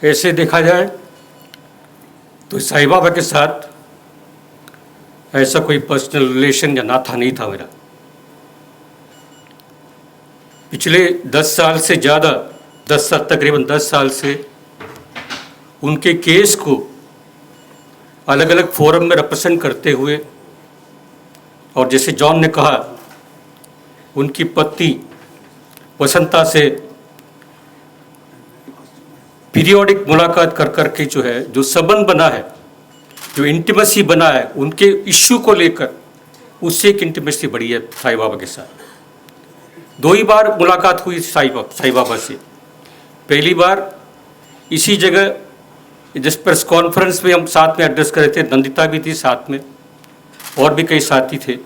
ऐसे देखा जाए तो साईं बाबा के साथ ऐसा कोई पर्सनल रिलेशन या नाता नहीं था मेरा। पिछले 10 साल से ज़्यादा, 10 साल, तकरीबन 10 साल से उनके केस को अलग अलग फोरम में रिप्रेजेंट करते हुए, और जैसे जॉन ने कहा, उनकी पत्नी वसंता से पीरियोडिक मुलाकात कर कर के जो है, जो संबंध बना है, जो इंटीमेसी बना है उनके इश्यू को लेकर, उससे एक इंटीमेसी बढ़ी है साईं बाबा के साथ। 2 ही बार मुलाकात हुई साईं बाबा से। पहली बार इसी जगह जिस प्रेस कॉन्फ्रेंस में हम साथ में एड्रेस कर रहे थे, नंदिता भी थी साथ में और भी कई साथी थे।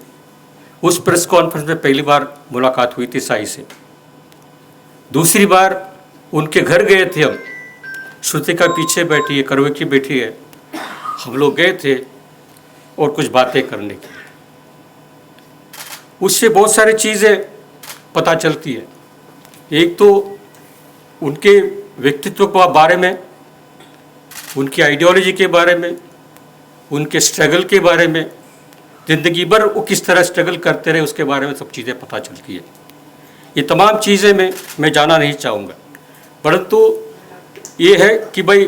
उस प्रेस कॉन्फ्रेंस में पहली बार मुलाकात हुई थी साईं से। दूसरी बार उनके घर गए थे हम, श्रुतिका पीछे बैठी है, करवे की बैठी है, हम लोग गए थे और कुछ बातें करने के लिए। उससे बहुत सारी चीज़ें पता चलती है। एक तो उनके व्यक्तित्व के बारे में, उनकी आइडियोलॉजी के बारे में, उनके स्ट्रगल के बारे में, ज़िंदगी भर वो किस तरह स्ट्रगल करते रहे उसके बारे में सब चीज़ें पता चलती है। ये तमाम चीज़ें मैं जाना नहीं चाहूँगा, परंतु ये है कि भाई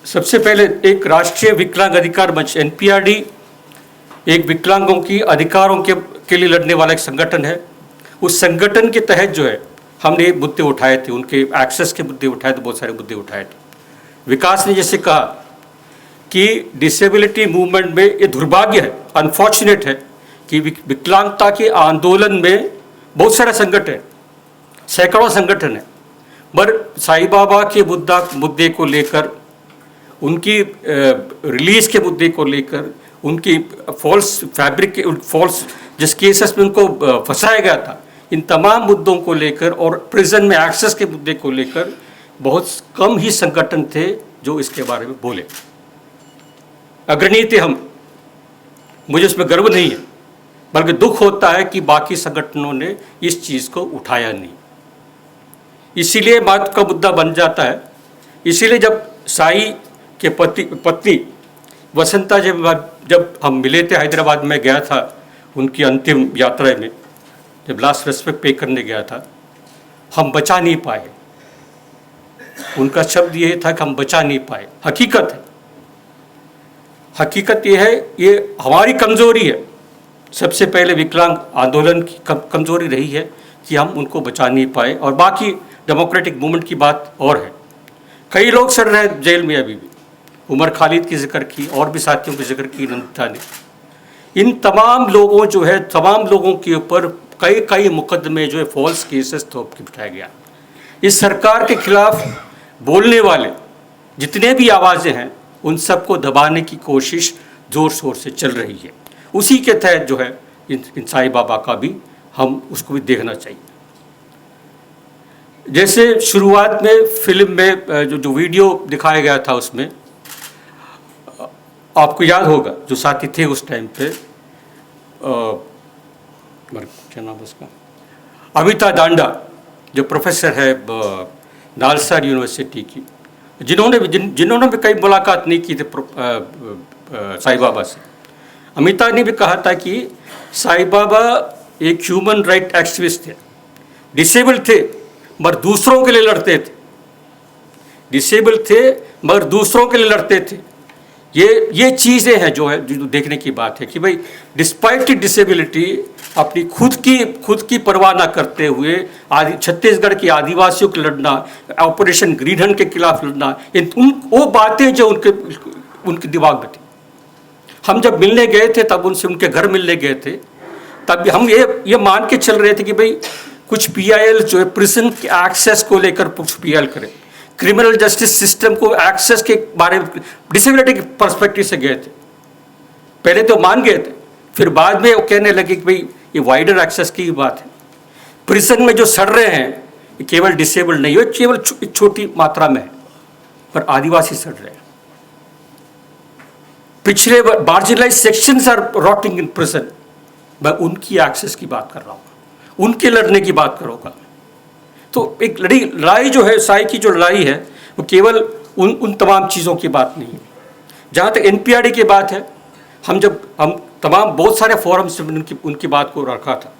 सबसे पहले एक राष्ट्रीय विकलांग अधिकार मंच NPRD एक विकलांगों की अधिकारों के लिए लड़ने वाला एक संगठन है। उस संगठन के तहत जो है हमने मुद्दे उठाए थे, उनके एक्सेस के मुद्दे उठाए थे, बहुत सारे मुद्दे उठाए थे। विकास ने जैसे कहा कि डिसेबिलिटी मूवमेंट में ये दुर्भाग्य है, अनफॉर्चुनेट है कि विकलांगता के आंदोलन में बहुत सारे संगठन हैं, सैकड़ों संगठन हैं, पर साईं बाबा के मुद्दे को लेकर, उनकी रिलीज के मुद्दे को लेकर, उनकी फॉल्स जिस केसेस में उनको फंसाया गया था, इन तमाम मुद्दों को लेकर और प्रिजन में एक्सेस के मुद्दे को लेकर बहुत कम ही संगठन थे जो इसके बारे में बोले। अग्रणी थे हम, मुझे उसमें गर्व नहीं है, बल्कि दुख होता है कि बाकी संगठनों ने इस चीज़ को उठाया नहीं। इसीलिए बात का मुद्दा बन जाता है। इसीलिए जब साईं के पत्नी वसंता जब हम मिले थे, हैदराबाद में गया था उनकी अंतिम यात्रा में, जब लास्ट रेस्पेक्ट पे करने गया था, हम बचा नहीं पाए। उनका शब्द ये था कि हम बचा नहीं पाए। हकीकत है, हकीकत ये है, ये हमारी कमज़ोरी है। सबसे पहले विकलांग आंदोलन की कमज़ोरी रही है कि हम उनको बचा नहीं पाए, और बाकी डेमोक्रेटिक मूवमेंट की बात और है। कई लोग सड़ रहे हैं जेल में अभी भी। उमर खालिद की जिक्र की, और भी साथियों की जिक्र की नंदिता ने। इन तमाम लोगों जो है, तमाम लोगों के ऊपर कई मुकदमे जो है फॉल्स केसेस थोप के बिठाया गया। इस सरकार के खिलाफ बोलने वाले जितने भी आवाज़ें हैं, उन सबको दबाने की कोशिश ज़ोर शोर से चल रही है। उसी के तहत जो है इन साईं बाबा का भी हम उसको भी देखना चाहिए। जैसे शुरुआत में फिल्म में जो वीडियो दिखाया गया था, उसमें आपको याद होगा जो साथी थे उस टाइम पे, क्या नाम उसका, अमिता डांडा, जो प्रोफेसर है नालसा यूनिवर्सिटी की, जिन्होंने भी कई मुलाकात नहीं की थी साईं बाबा से। अमिता ने भी कहा था कि साईं बाबा एक ह्यूमन राइट एक्टिविस्ट थे, डिसेबल थे मगर दूसरों के लिए लड़ते थे, डिसेबल थे मगर दूसरों के लिए लड़ते थे। ये चीज़ें हैं जो है, जो देखने की बात है कि भाई डिस्पाइट डिसेबिलिटी अपनी खुद की परवाह ना करते हुए छत्तीसगढ़ की आदिवासियों के लड़ना, ऑपरेशन ग्रीन हंट के खिलाफ लड़ना, वो बातें जो उनके दिमाग में थी। हम जब मिलने गए थे तब उनसे, उनके घर मिलने गए थे, तब हम ये मान के चल रहे थे कि भाई कुछ PIL जो है प्रिजन के एक्सेस को लेकर कुछ PIL करें, क्रिमिनल जस्टिस सिस्टम को एक्सेस के बारे में डिसेबिलिटी के पर्सपेक्टिव से गए थे। पहले तो मान गए थे, फिर बाद में वो कहने लगे कि भाई ये वाइडर एक्सेस की बात है। प्रिजन में जो सड़ रहे हैं ये केवल डिसेबल्ड नहीं है, केवल छोटी मात्रा में है, पर आदिवासी सड़ रहे हैं। पिछले marginalize sections are rotting in prison. मैं उनकी एक्सेस की बात कर रहा हूँ, उनके लड़ने की बात करूँगा। तो एक लड़ाई जो है, साईं की जो लड़ाई है, वो केवल उन तमाम चीज़ों की बात नहीं है। जहाँ तक NPRD की बात है, हम तमाम बहुत सारे फोरम्स में उनकी बात को रखा था।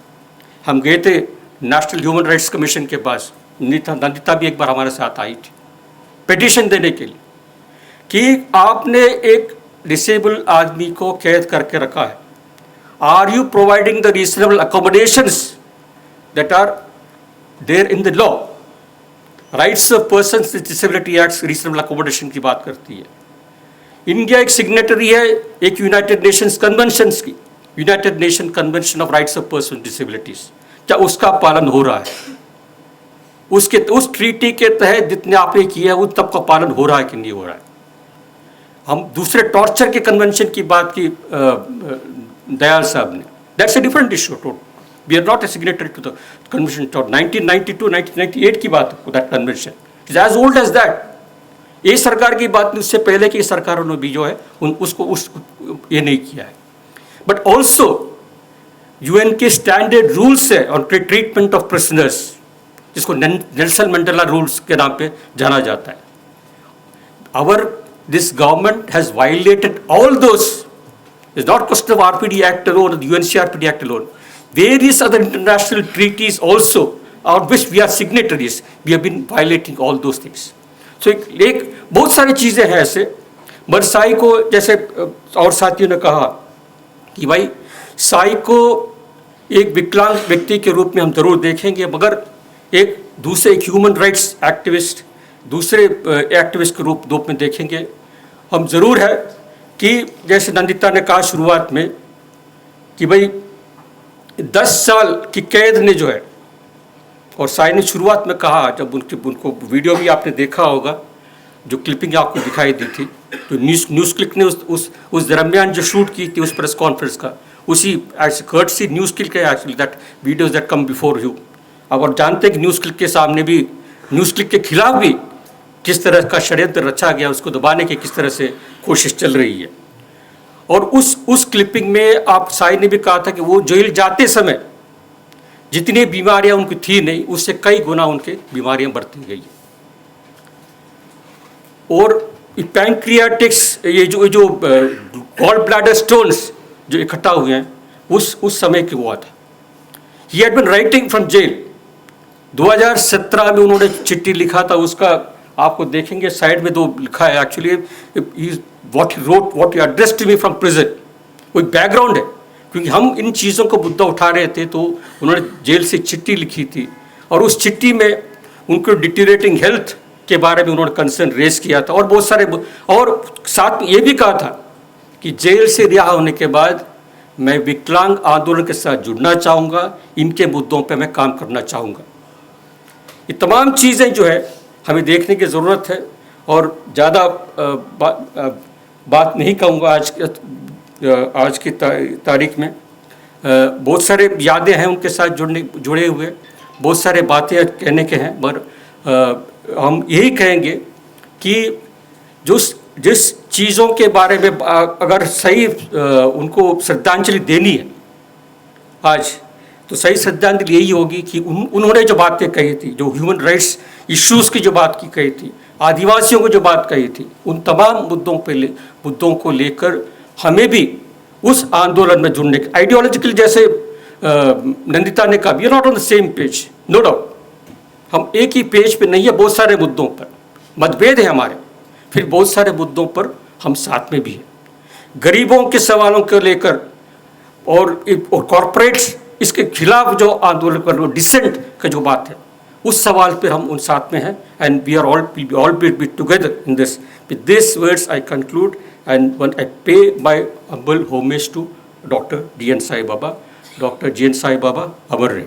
हम गए थे नेशनल ह्यूमन राइट्स कमीशन के पास, नंदिता भी एक बार हमारे साथ आई थी पिटीशन देने के लिए कि आपने एक डिसेबल आदमी को कैद करके रखा है, are you providing the reasonable accommodations that are there in the law. Rights of persons with disability act reasonable accommodation की बात करती है। इंडिया एक सिग्नेटरी है एक यूनाइटेड नेशंस कन्वेंशंस की, United Nation convention of rights of person disabilities. क्या उसका पालन हो रहा है? उस ट्रीटी के तहत जितने आपने किया है उन तब का पालन हो रहा है कि नहीं हो रहा है? हम दूसरे टॉर्चर के कन्वेंशन की बात की दयाल साहब ने, that's a different issue. We are not a signatory to the convention. 1992 1998 की बात है, that convention is as old as that. ये सरकार की बात नहीं, उससे पहले की सरकारों ने भी जो है ये नहीं किया है। बट ऑल्सो UN के स्टैंडर्ड रूल्स है ऑन ट्रीटमेंट ऑफ प्रिजनर्स, जिसको नेल्सन मंडेला रूल्स के नाम पे जाना जाता है। This government has violated all those. It's not question of RPD Act alone or the UNCRPD Act alone. Various other international treaties also, on which we are signatories, we have been violating all those things. So एक बहुत सारी चीज़ें हैं ऐसे। But Sai को जैसे और साथियों ने कहा कि भाई साई को एक विकलांग व्यक्ति के रूप में हम जरूर देखेंगे, मगर एक ह्यूमन राइट्स एक्टिविस्ट, दूसरे एक्टिविस्ट के रूप में देखेंगे हम जरूर है। कि जैसे नंदिता ने कहा शुरुआत में कि भाई 10 साल की कैद ने जो है, और साई ने शुरुआत में कहा जब उनको वीडियो भी आपने देखा होगा, जो क्लिपिंग आपको दिखाई दी थी, तो न्यूज़ क्लिक ने उस दरमियान जो शूट की थी उस प्रेस कॉन्फ्रेंस का, उसी कर्टसी न्यूज़ क्लिक है actually that videos that come before you. अब आप जानते हैं कि न्यूज़ क्लिक के सामने भी, न्यूज़ क्लिक के खिलाफ भी किस तरह का षड्यंत्र रचा गया, उसको दबाने की किस तरह से कोशिश चल रही है। और उस क्लिपिंग में आप साई ने भी कहा था कि वो जेल जाते समय जितनी बीमारियां उनकी थी नहीं, उससे कई गुना उनके बीमारियां बढ़ती गई। और पैंक्रियाटिक्स, ये जो गॉल ब्लैडर स्टोन्स जो इकट्ठा हुए हैं उस समय की हुआ था। He had been writing from jail. 2017 में उन्होंने चिट्ठी लिखा था, उसका आपको देखेंगे साइड में 2 लिखा है actually, what he wrote, what he addressed me from prison. वो एक बैकग्राउंड है, क्योंकि हम इन चीज़ों को मुद्दा उठा रहे थे तो उन्होंने जेल से चिट्ठी लिखी थी, और उस चिट्ठी में उनको डिटीरिएटिंग हेल्थ के बारे में उन्होंने कंसर्न रेज किया था, और बहुत सारे, और साथ में ये भी कहा था कि जेल से रिहा होने के बाद मैं विकलांग आंदोलन के साथ जुड़ना चाहूँगा, इनके मुद्दों पर मैं काम करना चाहूँगा। ये तमाम चीज़ें जो है हमें देखने की ज़रूरत है। और ज़्यादा बात नहीं कहूँगा आज की तारीख में। बहुत सारे यादें हैं उनके साथ जुड़े हुए, बहुत सारे बातें कहने के हैं, पर हम यही कहेंगे कि जिस चीज़ों के बारे में अगर सही उनको श्रद्धांजलि देनी है आज, तो सही श्रद्धांजलि यही होगी कि उन्होंने जो बातें कही थी, जो ह्यूमन राइट्स इश्यूज़ की जो बात की कही थी, आदिवासियों को जो बात कही थी, उन तमाम मुद्दों को लेकर हमें भी उस आंदोलन में जुड़ने के आइडियोलॉजिकल, जैसे नंदिता ने कहा, we are not on the same page, no doubt, हम एक ही पेज पे नहीं है, बहुत सारे मुद्दों पर मतभेद है हमारे, फिर बहुत सारे मुद्दों पर हम साथ में भी हैं। गरीबों के सवालों को लेकर और कॉरपोरेट्स, इसके खिलाफ जो आंदोलन कर, डिसेंट का जो बात है, उस सवाल पर हम उन साथ में हैं। And we are all be together in this. With this words I conclude and when I pay my humble homage to Dr. D.N. Sai Baba, Dr. G.N. Sai Baba, Amar Rahe.